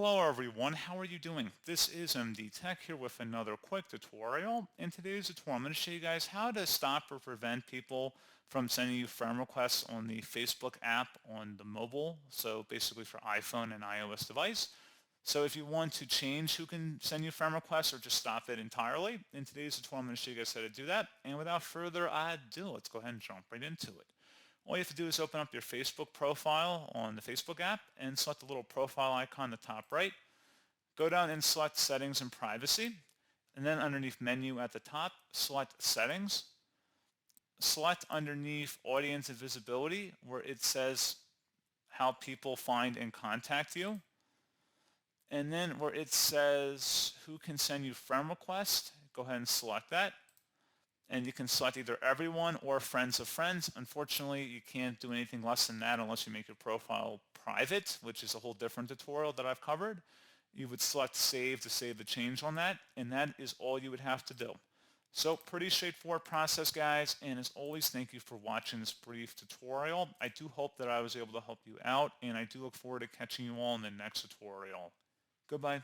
Hello everyone, how are you doing? This is MD Tech here with another quick tutorial. In today's tutorial, I'm going to show you guys how to stop or prevent people from sending you friend requests on the Facebook app on the mobile, so basically for iPhone and iOS device. So if you want to change who can send you friend requests or just stop it entirely, in today's tutorial I'm going to show you guys how to do that. And without further ado, let's go ahead and jump right into it. All you have to do is open up your Facebook profile on the Facebook app and select the little profile icon in the top right. Go down and select Settings and Privacy. And then underneath Menu at the top, select Settings. Select underneath Audience and Visibility where it says how people find and contact you. And then where it says who can send you friend requests, go ahead and select that. And you can select either everyone or friends of friends. Unfortunately, you can't do anything less than that unless you make your profile private, which is a whole different tutorial that I've covered. You would select save to save the change on that, and that is all you would have to do. So pretty straightforward process, guys, and as always, thank you for watching this brief tutorial. I do hope that I was able to help you out, and I do look forward to catching you all in the next tutorial. Goodbye.